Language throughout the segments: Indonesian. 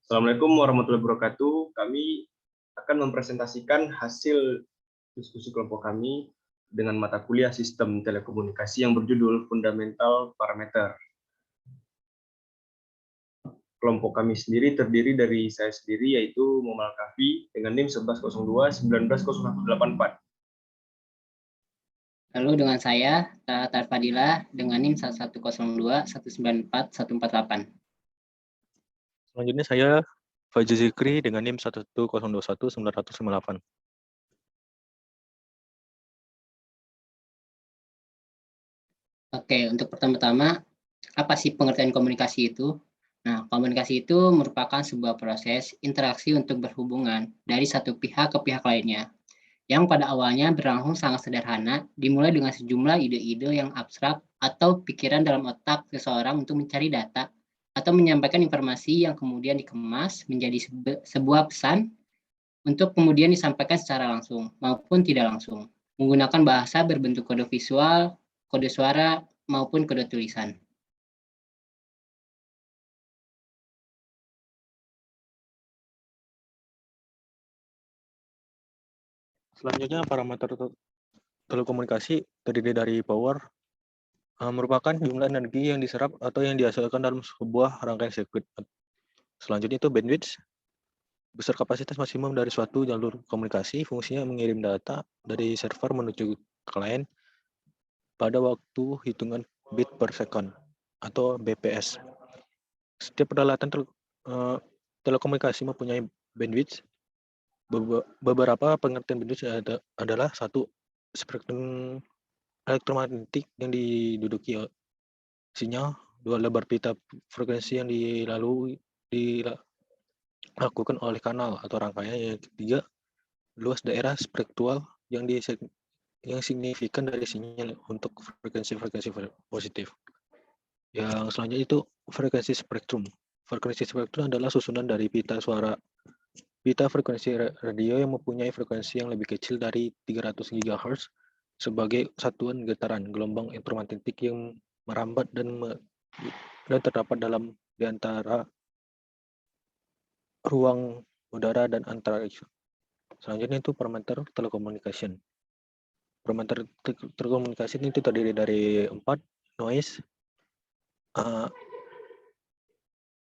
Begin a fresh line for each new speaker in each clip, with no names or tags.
Assalamualaikum warahmatullahi wabarakatuh. Kami akan mempresentasikan hasil diskusi kelompok kami dengan mata kuliah Sistem Telekomunikasi yang berjudul Fundamental Parameter. Kelompok kami sendiri terdiri dari saya sendiri, yaitu Muhammad Kafi dengan NIM 1102-190184.
Lalu dengan saya, Tata Fadila dengan NIM 1102-194-148.
Selanjutnya saya Fajri Zikri dengan NIM 11021-958.
Oke, untuk pertama-tama, apa sih pengertian komunikasi itu? Nah, komunikasi itu merupakan sebuah proses interaksi untuk berhubungan dari satu pihak ke pihak lainnya, yang pada awalnya berlangsung sangat sederhana, dimulai dengan sejumlah ide-ide yang abstrak atau pikiran dalam otak seseorang untuk mencari data atau menyampaikan informasi yang kemudian dikemas menjadi sebuah pesan untuk kemudian disampaikan secara langsung maupun tidak langsung, menggunakan bahasa berbentuk kode visual, kode suara, maupun kode tulisan.
Selanjutnya parameter telekomunikasi terdiri dari power, merupakan jumlah energi yang diserap atau yang dihasilkan dalam sebuah rangkaian sirkuit. Selanjutnya itu bandwidth, besar kapasitas maksimum dari suatu jalur komunikasi, fungsinya mengirim data dari server menuju klien pada waktu hitungan bit per second atau BPS. Setiap peralatan telekomunikasi mempunyai bandwidth. Beberapa pengertian bandwidth adalah satu, spektrum elektromagnetik yang diduduki sinyal, dua, lebar pita frekuensi yang dilakukan oleh kanal atau rangkaian, yang ketiga, luas daerah spektral yang signifikan dari sinyal untuk frekuensi positif. Yang selanjutnya itu frekuensi spektrum. Frekuensi spektrum adalah susunan dari pita frekuensi radio yang mempunyai frekuensi yang lebih kecil dari 300 GHz sebagai satuan getaran gelombang elektromagnetik yang merambat dan terdapat di antara ruang udara dan antariksa. Selanjutnya itu parameter telekomunikasi. Parameter telekomunikasi itu terdiri dari 4, noise,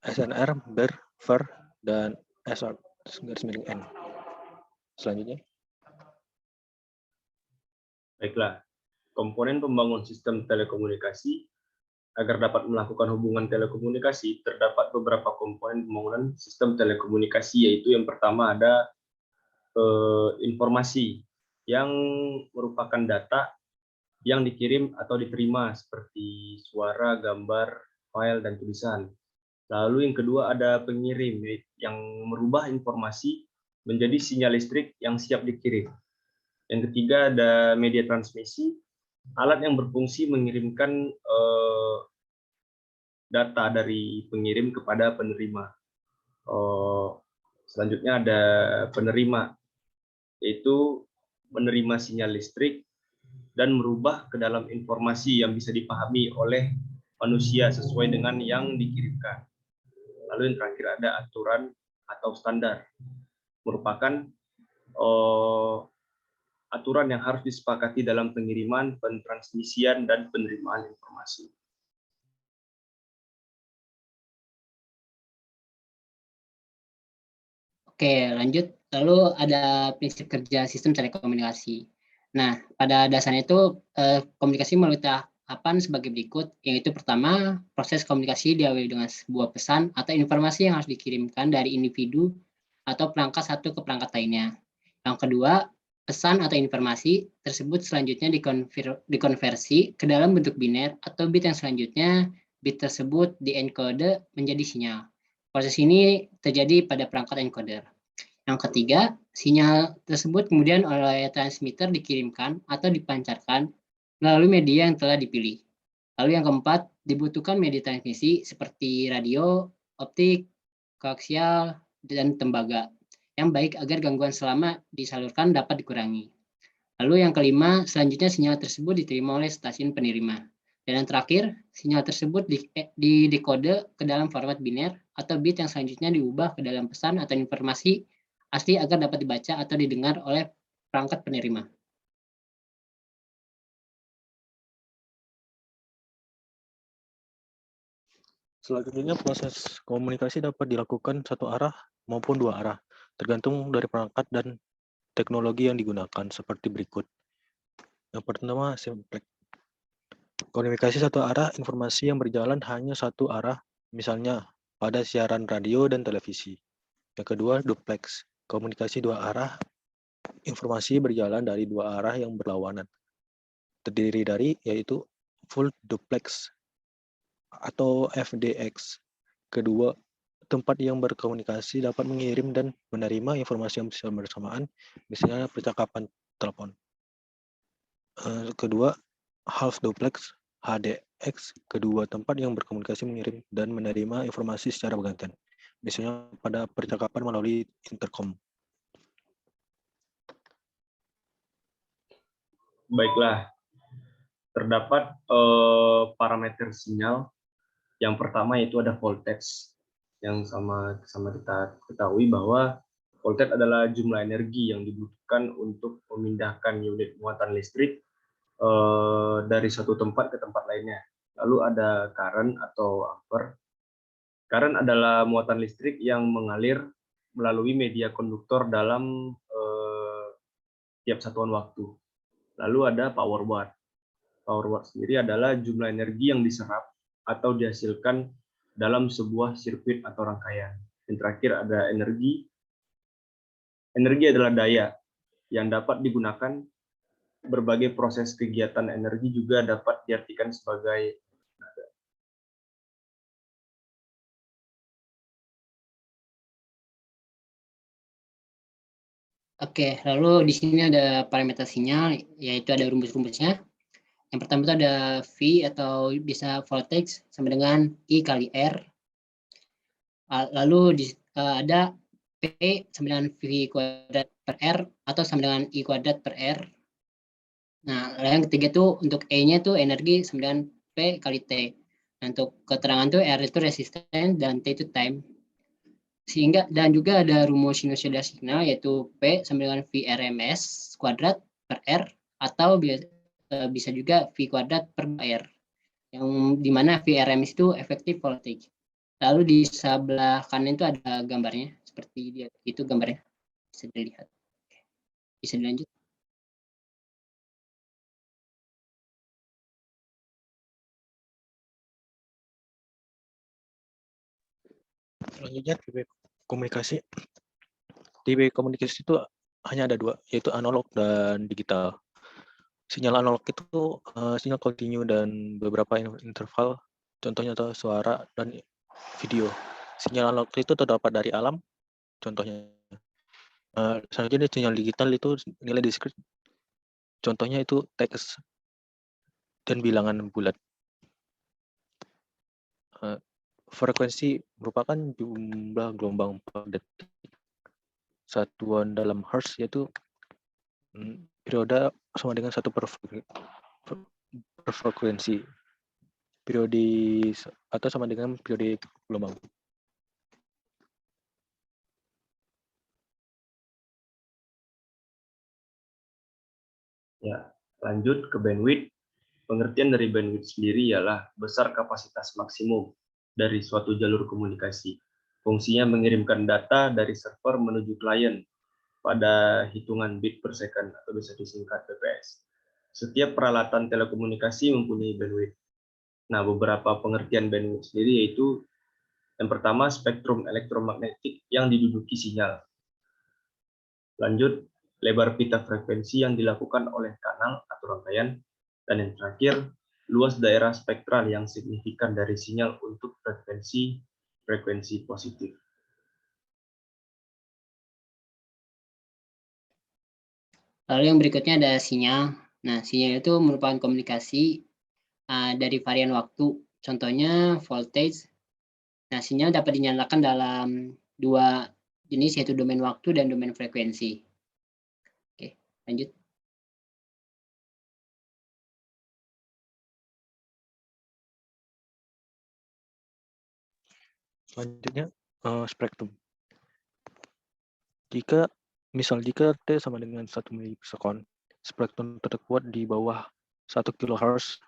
SNR, BER, VER, dan SR_N. Selanjutnya.
Baiklah, komponen pembangun sistem telekomunikasi. Agar dapat melakukan hubungan telekomunikasi, terdapat beberapa komponen pembangunan sistem telekomunikasi, yaitu yang pertama ada informasi, yang merupakan data yang dikirim atau diterima seperti suara, gambar, file, dan tulisan. Lalu yang kedua ada pengirim, yang merubah informasi menjadi sinyal listrik yang siap dikirim. Yang ketiga ada media transmisi, alat yang berfungsi mengirimkan data dari pengirim kepada penerima. Selanjutnya ada penerima, yaitu menerima sinyal listrik dan merubah ke dalam informasi yang bisa dipahami oleh manusia sesuai dengan yang dikirimkan. Lalu yang terakhir ada aturan atau standar, merupakan aturan yang harus disepakati dalam pengiriman, pentransmisian, dan penerimaan informasi.
Oke, lanjut. Lalu ada prinsip kerja sistem telekomunikasi. Nah, pada dasarnya itu komunikasi melalui tahapan sebagai berikut, yaitu pertama, proses komunikasi diawali dengan sebuah pesan atau informasi yang harus dikirimkan dari individu atau perangkat satu ke perangkat lainnya. Yang kedua, pesan atau informasi tersebut selanjutnya dikonversi ke dalam bentuk biner atau bit yang selanjutnya bit tersebut dienkode menjadi sinyal. Proses ini terjadi pada perangkat encoder. Yang ketiga, sinyal tersebut kemudian oleh transmitter dikirimkan atau dipancarkan melalui media yang telah dipilih. Lalu yang keempat, dibutuhkan media transmisi seperti radio, optik, koaksial, dan tembaga yang baik agar gangguan selama disalurkan dapat dikurangi. Lalu yang kelima, selanjutnya sinyal tersebut diterima oleh stasiun penerima. Dan yang terakhir, sinyal tersebut dikode ke dalam format biner atau bit yang selanjutnya diubah ke dalam pesan atau informasi asli agar dapat dibaca atau didengar oleh perangkat penerima.
Selanjutnya, proses komunikasi dapat dilakukan satu arah maupun dua arah, tergantung dari perangkat dan teknologi yang digunakan seperti berikut. Yang pertama, simplex. Komunikasi satu arah, informasi yang berjalan hanya satu arah, misalnya pada siaran radio dan televisi. Yang kedua, duplex. Komunikasi dua arah, informasi berjalan dari dua arah yang berlawanan. Terdiri dari yaitu full duplex atau FDX. Kedua, tempat yang berkomunikasi dapat mengirim dan menerima informasi yang bersamaan, misalnya percakapan telepon. Kedua, half duplex HDX. Kedua tempat yang berkomunikasi mengirim dan menerima informasi secara bergantian, misalnya pada percakapan melalui intercom.
Baiklah, terdapat parameter sinyal. Yang pertama yaitu ada voltage, yang sama kita ketahui bahwa voltage adalah jumlah energi yang dibutuhkan untuk memindahkan unit muatan listrik dari satu tempat ke tempat lainnya. Lalu ada current atau ampere. Current adalah muatan listrik yang mengalir melalui media konduktor dalam tiap satuan waktu. Lalu ada power watt. Power watt sendiri adalah jumlah energi yang diserap atau dihasilkan dalam sebuah sirkuit atau rangkaian. Yang terakhir ada energi. Energi adalah daya yang dapat digunakan. Berbagai proses kegiatan energi juga dapat diartikan sebagai tenaga.
Oke, lalu di sini ada parameter sinyal, yaitu ada rumus-rumusnya. Yang pertama itu ada V atau bisa voltage sama dengan I kali R. Lalu ada P sama dengan V kuadrat per R atau sama dengan I kuadrat per R. Nah, yang ketiga tuh untuk E-nya tuh energi sama dengan P kali T. Nah, untuk keterangan tuh R itu resistance dan T itu time. Sehingga dan juga ada rumus sinusoida signal yaitu P sama dengan V RMS kuadrat per R atau bisa juga V kuadrat per R. Yang dimana V RMS itu effective voltage. Lalu di sebelah kanan itu ada gambarnya seperti dia itu gambarnya bisa dilihat. Bisa dilanjut.
Selanjutnya, tipe komunikasi. Tipe komunikasi itu hanya ada dua, yaitu analog dan digital. Sinyal analog itu sinyal kontinu dan beberapa interval, contohnya atau suara dan video. Sinyal analog itu terdapat dari alam, contohnya. Selanjutnya sinyal digital itu nilai diskrit, contohnya itu teks dan bilangan bulat. Frekuensi merupakan jumlah gelombang per detik. Satuan dalam hertz yaitu periode sama dengan 1 per frekuensi. Periode atau sama dengan periode gelombang.
Ya, lanjut ke bandwidth. Pengertian dari bandwidth sendiri ialah besar kapasitas maksimum dari suatu jalur komunikasi. Fungsinya mengirimkan data dari server menuju klien pada hitungan bit per second atau bisa disingkat bps. Setiap peralatan telekomunikasi mempunyai bandwidth. Nah, beberapa pengertian bandwidth sendiri yaitu yang pertama spektrum elektromagnetik yang diduduki sinyal. Lanjut, lebar pita frekuensi yang dilakukan oleh kanal atau rangkaian. Dan yang terakhir, luas daerah spektral yang signifikan dari sinyal untuk frekuensi positif.
Lalu yang berikutnya ada sinyal. Nah, sinyal itu merupakan komunikasi dari varian waktu. Contohnya voltage. Nah, sinyal dapat dinyalakan dalam dua jenis yaitu domain waktu dan domain frekuensi. Oke, lanjut.
Selanjutnya, spektrum. Jika T sama dengan 1 milisekund, spektrum terkuat di bawah 1 kHz,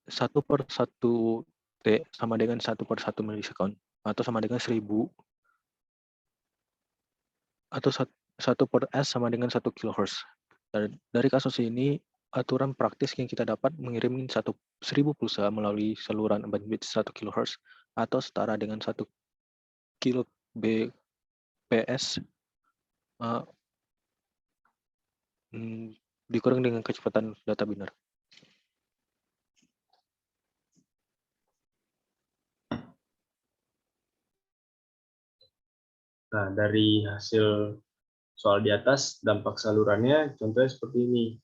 1/1 T sama dengan 1/1 milisekund, atau sama dengan 1000, atau 1/s sama dengan 1 kHz. Dari kasus ini, aturan praktis yang kita dapat mengirim 1000 pulsa melalui saluran bandwidth 1 kHz atau setara dengan 1 kbps dikurang dengan kecepatan data biner.
Nah, dari hasil soal di atas, dampak salurannya contohnya seperti ini.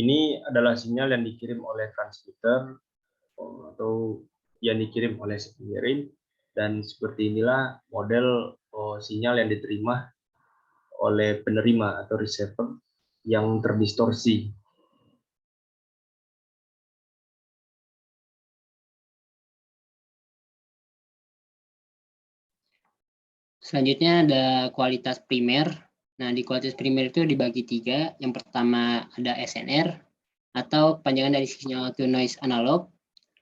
Ini adalah sinyal yang dikirim oleh transmitter atau yang dikirim oleh si pengirim, dan seperti inilah model sinyal yang diterima oleh penerima atau receiver yang terdistorsi.
Selanjutnya ada kualitas primer. Nah, di kualitas primer itu dibagi 3. Yang pertama ada SNR atau kepanjangan dari signal to noise analog.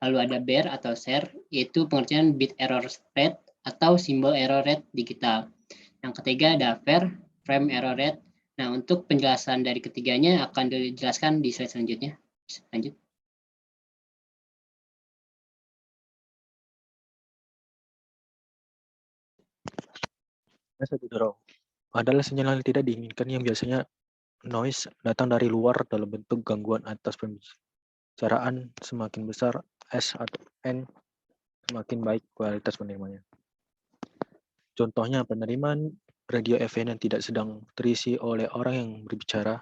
Lalu ada BER atau SER, yaitu pengertian bit error rate atau simbol error rate digital. Yang ketiga ada FER, frame error rate. Nah, untuk penjelasan dari ketiganya akan dijelaskan di slide selanjutnya. Lanjut.
Draw adalah sinyal yang tidak diinginkan yang biasanya noise datang dari luar dalam bentuk gangguan atas pembicaraan. Semakin besar S atau N, semakin baik kualitas penerimanya. Contohnya, penerimaan radio FM yang tidak sedang terisi oleh orang yang berbicara.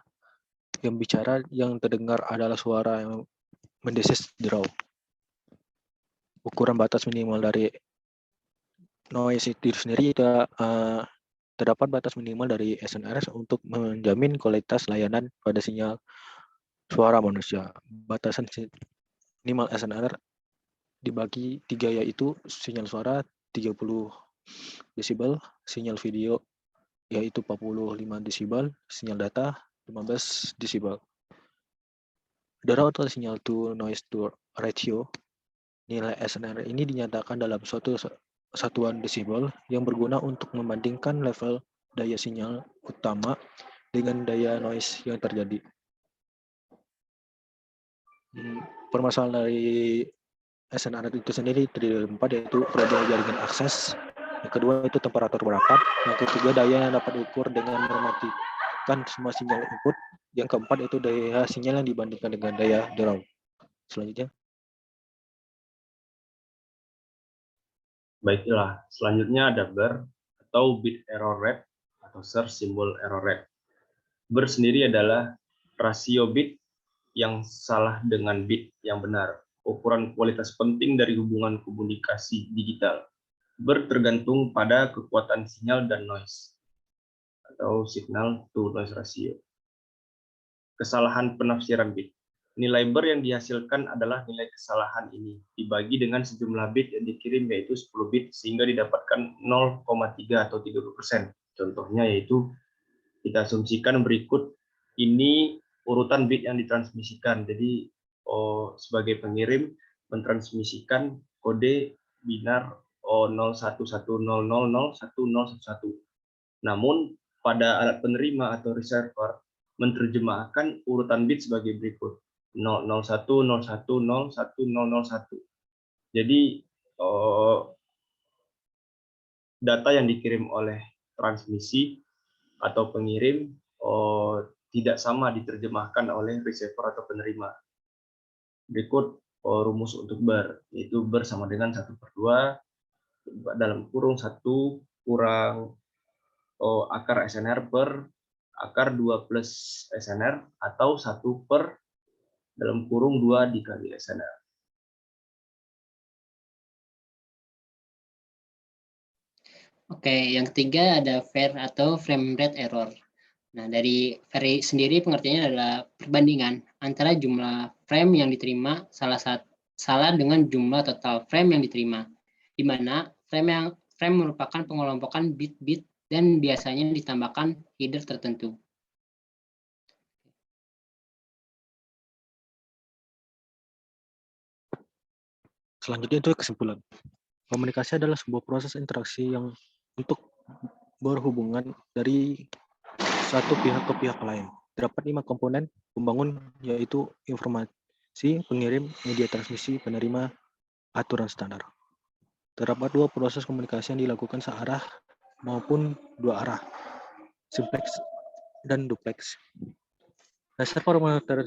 Yang bicara yang terdengar adalah suara yang mendesis draw. Ukuran batas minimal dari noise itu sendiri terdapat batas minimal dari SNR untuk menjamin kualitas layanan pada sinyal suara manusia. Batasan minimal SNR dibagi 3, yaitu sinyal suara 30 desibel, sinyal video yaitu 45 desibel, sinyal data 15 desibel. Draw atau sinyal to noise to ratio, nilai SNR ini dinyatakan dalam suatu satuan desibel yang berguna untuk membandingkan level daya sinyal utama dengan daya noise yang terjadi. Permasalahan dari SNR itu sendiri terdiri dari 4, yaitu periode jaringan akses. Yang kedua itu temperatur perangkat. Yang ketiga daya yang dapat diukur dengan mematikan semua sinyal input. Yang keempat itu daya sinyal yang dibandingkan dengan daya draw. Selanjutnya.
Baiklah, selanjutnya ada BER atau bit error rate atau SER, simbol error rate. BER sendiri adalah rasio bit yang salah dengan bit yang benar. Ukuran kualitas penting dari hubungan komunikasi digital. BER tergantung pada kekuatan sinyal dan noise atau signal to noise ratio. Kesalahan penafsiran bit. Nilai BER yang dihasilkan adalah nilai kesalahan ini dibagi dengan sejumlah bit yang dikirim, yaitu 10 bit, sehingga didapatkan 0,3 atau 30%. Contohnya yaitu kita asumsikan berikut ini urutan bit yang ditransmisikan. Jadi sebagai pengirim mentransmisikan kode binar 0110001011. Namun pada alat penerima atau receiver menerjemahkan urutan bit sebagai berikut: 00101011001. Jadi data yang dikirim oleh transmisi atau pengirim tidak sama diterjemahkan oleh receiver atau penerima. Berikut rumus untuk BER, yaitu BER sama dengan 1/2 dalam kurung 1 kurang akar SNR per akar 2 plus SNR, atau 1 per dalam kurung 2 dikali SNR.
Oke, yang ketiga ada FER atau frame rate error. Nah, dari FER sendiri pengertiannya adalah perbandingan antara jumlah frame yang diterima salah satu salah dengan jumlah total frame yang diterima, di mana frame merupakan pengelompokan bit-bit dan biasanya ditambahkan header tertentu.
Selanjutnya itu kesimpulan. Komunikasi adalah sebuah proses interaksi yang untuk berhubungan dari satu pihak ke pihak lain. Terdapat 5 komponen pembangun, yaitu informasi, pengirim, media transmisi, penerima, aturan standar. Terdapat 2 proses komunikasi yang dilakukan searah maupun dua arah, simplex dan duplex. Dasar parameter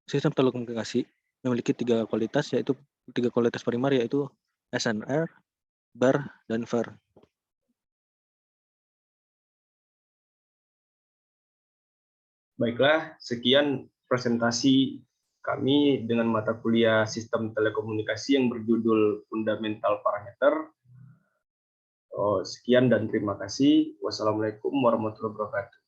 sistem telekomunikasi memiliki 3 kualitas, yaitu 3 kualitas primer, yaitu SNR, bar, dan VAR.
Baiklah, sekian presentasi kami dengan mata kuliah Sistem Telekomunikasi yang berjudul Fundamental Parameter. Sekian dan terima kasih. Wassalamualaikum warahmatullahi wabarakatuh.